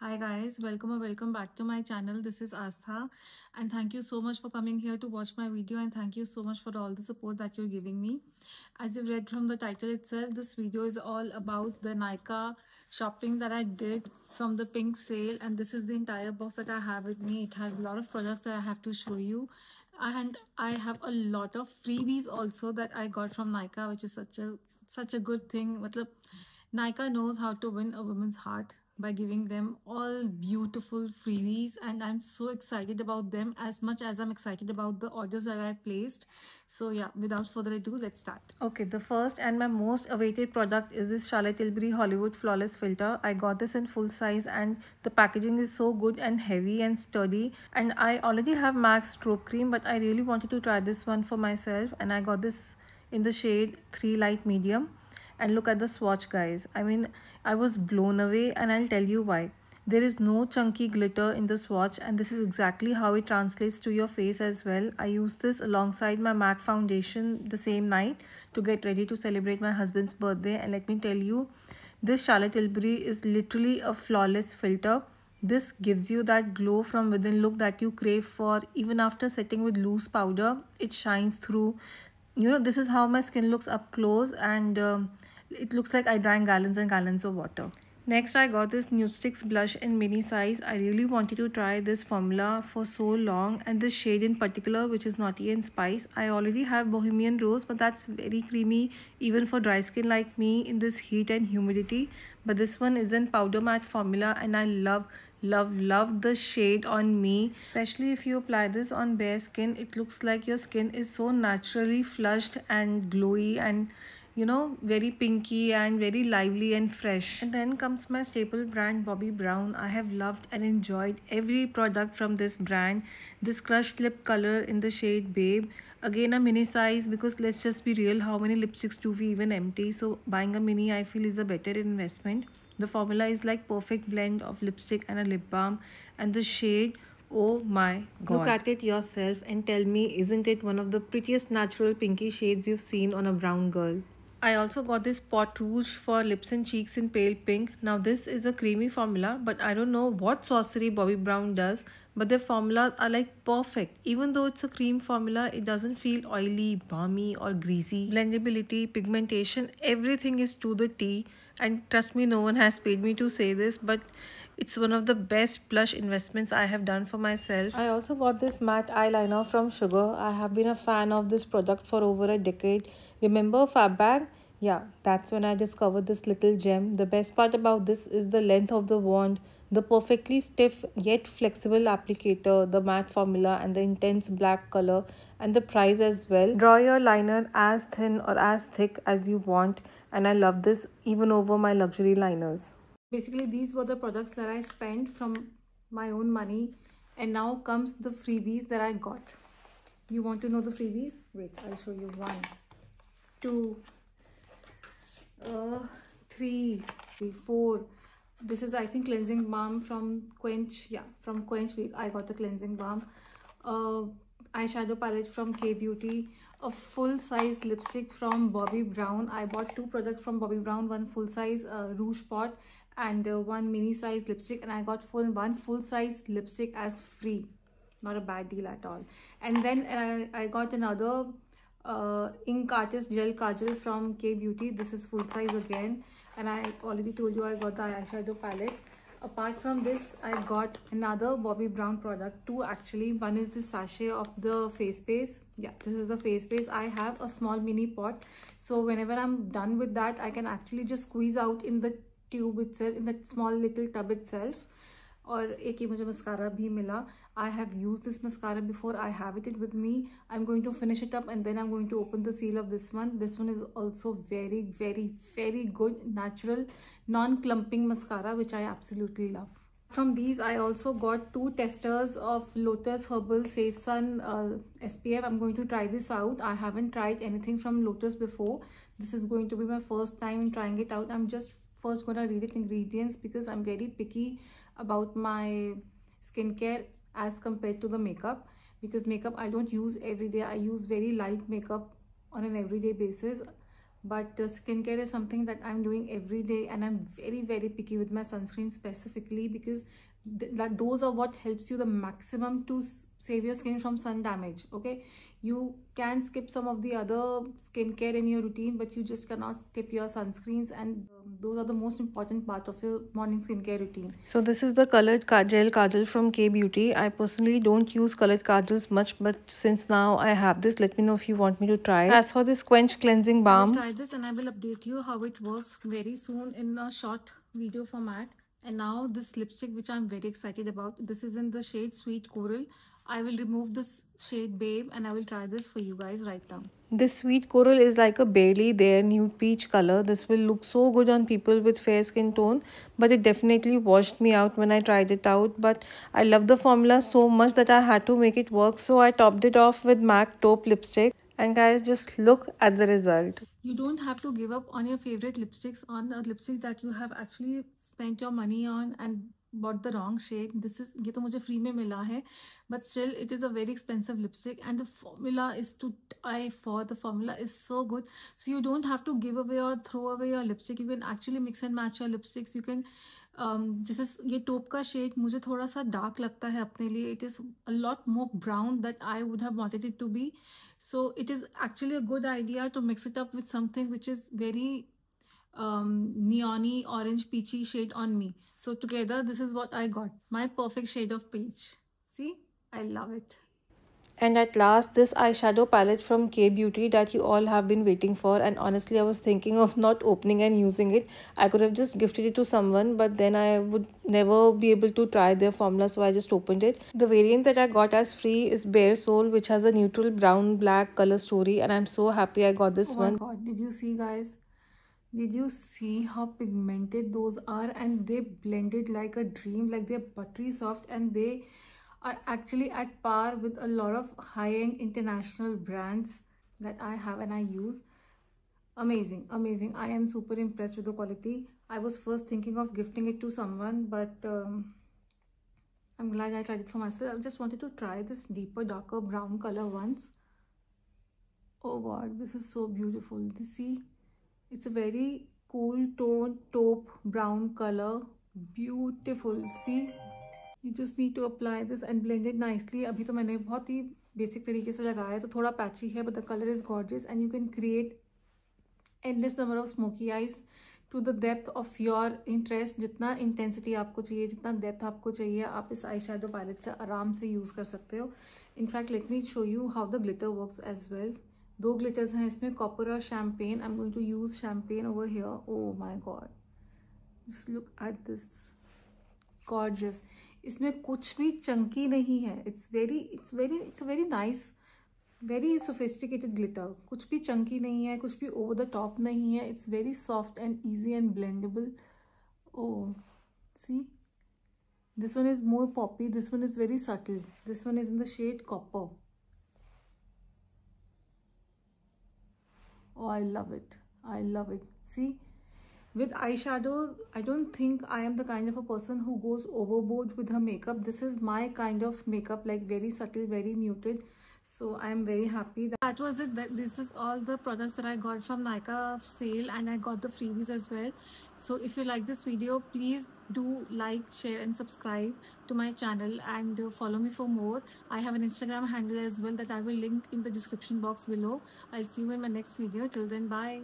Hi guys, welcome or welcome back to my channel. This is Astha and thank you so much for coming here to watch my video, and thank you so much for all the support that you're giving me. As you read from the title itself, this video is all about the Nykaa shopping that I did from the pink sale, and this is the entire box that I have with me. It has a lot of products that I have to show you, and I have a lot of freebies also that I got from Nykaa, which is such a good thing. Matlab, Nykaa knows how to win a woman's heart by giving them all beautiful freebies, and I'm so excited about them as much as I'm excited about the orders that I placed. So yeah, without further ado, let's start. Okay, the first and my most awaited product is this Charlotte Tilbury Hollywood Flawless Filter. I got this in full size and the packaging is so good and heavy and sturdy, and I already have MAC Strobe Cream, but I really wanted to try this one for myself, and I got this in the shade 3 Light Medium. And look at the swatch, guys. I mean, I was blown away, and I'll tell you why. There is no chunky glitter in the swatch, and this is exactly how it translates to your face as well. I used this alongside my MAC foundation the same night to get ready to celebrate my husband's birthday, and let me tell you, this Charlotte Tilbury is literally a flawless filter. This gives you that glow from within look that you crave for even after setting with loose powder. It shines through. You know, this is how my skin looks up close, and it looks like I drank gallons and gallons of water. Next, I got this Nudestix blush in mini size. I really wanted to try this formula for so long, and this shade in particular, which is Naughty and Spice. I already have Bohemian Rose, but that's very creamy even for dry skin like me in this heat and humidity. But this one is in powder matte formula, and I love the shade on me. Especially if you apply this on bare skin, it looks like your skin is so naturally flushed and glowy, and you know, very pinky and very lively and fresh. And then comes my staple brand, Bobbi Brown. I have loved and enjoyed every product from this brand. This crushed lip color in the shade Babe, again a mini size, because let's just be real, how many lipsticks do we even empty? So buying a mini, I feel, is a better investment. The formula is like perfect blend of lipstick and a lip balm, and the shade, oh my god, look at it yourself and tell me, isn't it one of the prettiest natural pinky shades you've seen on a brown girl? I also got this Pot Rouge for lips and cheeks in pale pink. Now this is a creamy formula, but I don't know what sorcery Bobbi Brown does, but their formulas are like perfect. Even though it's a cream formula, it doesn't feel oily, balmy or greasy. Blendability, pigmentation, everything is to the T. And trust me, no one has paid me to say this, but it's one of the best blush investments I have done for myself. I also got this matte eyeliner from Sugar. I have been a fan of this product for over a decade. Remember Fab Bag? Yeah, that's when I discovered this little gem. The best part about this is the length of the wand, the perfectly stiff yet flexible applicator, the matte formula, and the intense black color, and the price as well. Draw your liner as thin or as thick as you want, and I love this even over my luxury liners. Basically, these were the products that I spent from my own money, and now comes the freebies that I got. You want to know the freebies? Wait, I'll show you. 1, 2, 3, 4. This is, I think, cleansing balm from Quench. Yeah, from Quench I got the cleansing balm. Eyeshadow palette from K Beauty, a full size lipstick from Bobbi Brown. I bought 2 products from Bobbi Brown, one full size rouge pot and one mini size lipstick, and I got one full size lipstick as free. Not a bad deal at all. And then I got another Ink Artist Gel Kajal from K Beauty. This is full size again, and I already told you I got the eyeshadow palette. Apart from this, I got another Bobbi Brown product, 2 actually. One is the sachet of the face base. Yeah, this is the face base. I have a small mini pot, so whenever I'm done with that, I can actually just squeeze out in the tube itself, in the small little tub itself. और एक ही मुझे mascara भी मिला. I have used this mascara before. I have it with me. I'm going to finish it up, and then I'm going to open the seal of this one. This one is also very good natural non-clumping mascara, which I absolutely love. From these, I also got 2 testers of Lotus Herbal Safe Sun SPF. I'm going to try this out. I haven't tried anything from Lotus before. This is going to be my first time trying it out. I'm just first going to read the ingredients because I'm very picky about my skincare as compared to the makeup, because makeup I don't use every day. I use very light makeup on an everyday basis. but skincare is something that I'm doing every day, and I'm very, very picky with my sunscreen specifically, because those are what helps you the maximum to save your skin from sun damage. Okay, you can skip some of the other skincare in your routine, but you just cannot skip your sunscreens, and those are the most important part of your morning skincare routine. So this is the colored gel kajal from K Beauty. I personally don't use colored kajals much, but since now I have this, let me know if you want me to try it. As for this Quench Cleansing Balm, I will try this and I will update you how it works very soon in a short video format. And now this lipstick, which I'm very excited about, this is in the shade Sweet Coral. I will remove this shade Babe and I will try this for you guys right now. This Sweet Coral is like a barely there nude peach color. This will look so good on people with fair skin tone, but it definitely washed me out when I tried it out. But I love the formula so much that I had to make it work, so I topped it off with MAC Taupe lipstick. And guys, just look at the result. You don't have to give up on your favorite lipsticks, on a lipstick that you have actually spent your money on and bought the wrong shade. This is, ये तो मुझे free में मिला है, but still it is a very expensive lipstick, and the formula is to die for. The formula is so good, so you don't have to give away or throw away your lipstick. You can actually mix and match your lipsticks. You can जैसे ये टोप का shade मुझे थोड़ा सा dark लगता है अपने लिए. It is a lot more brown that I would have wanted it to be. So it is actually a good idea to mix it up with something which is very neony orange peachy shade on me. So together this is what I got, my perfect shade of peach. See, I love it. And at last, this eyeshadow palette from K Beauty that you all have been waiting for, and honestly I was thinking of not opening and using it. I could have just gifted it to someone, but then I would never be able to try their formula, so I just opened it. The variant that I got as free is Bare Soul, which has a neutral brown black color story, and I'm so happy I got this one. Oh my god, did you see, guys? Did you see how pigmented those are? And they blended like a dream, like they're buttery soft, and they are actually at par with a lot of high-end international brands that I have and I use. Amazing, amazing. I am super impressed with the quality. I was first thinking of gifting it to someone, but I'm glad I tried it for myself. I just wanted to try this deeper, darker brown color once. Oh god, this is so beautiful. You see, it's a very cool tone taupe brown color. Beautiful. See, you just need to apply this and blend it nicely. अभी तो मैंने बहुत ही basic तरीके से लगाया, तो थोड़ा patchy है, but the color is gorgeous, and you can create endless number of smoky eyes to the depth of your interest. जितना intensity आपको चाहिए, जितना depth आपको चाहिए, आप इस eyeshadow palette से आराम से use कर सकते हो. In fact, let me show you how the glitter works as well. दो glitters हैं इसमें, copper और champagne. I'm going to use champagne over here. Oh my god, just look at this, gorgeous. इसमें कुछ भी चंकी नहीं है. It's a very nice, very sophisticated glitter. कुछ भी चंकी नहीं है, कुछ भी over the top नहीं है. It's very soft and easy and blendable. Oh, see, this one is more poppy. This one is very subtle. This one is in the shade Copper. Oh, I love it. I love it. See, with eyeshadows, I don't think I am the kind of a person who goes overboard with her makeup. This is my kind of makeup, like very subtle, very muted. So I am very happy. That was it. This is all the products that I got from Nykaa sale, and I got the freebies as well. So if you like this video, please do like, share and subscribe to my channel, and follow me for more. I have an Instagram handle as well that I will link in the description box below. I'll see you in my next video. Till then, bye.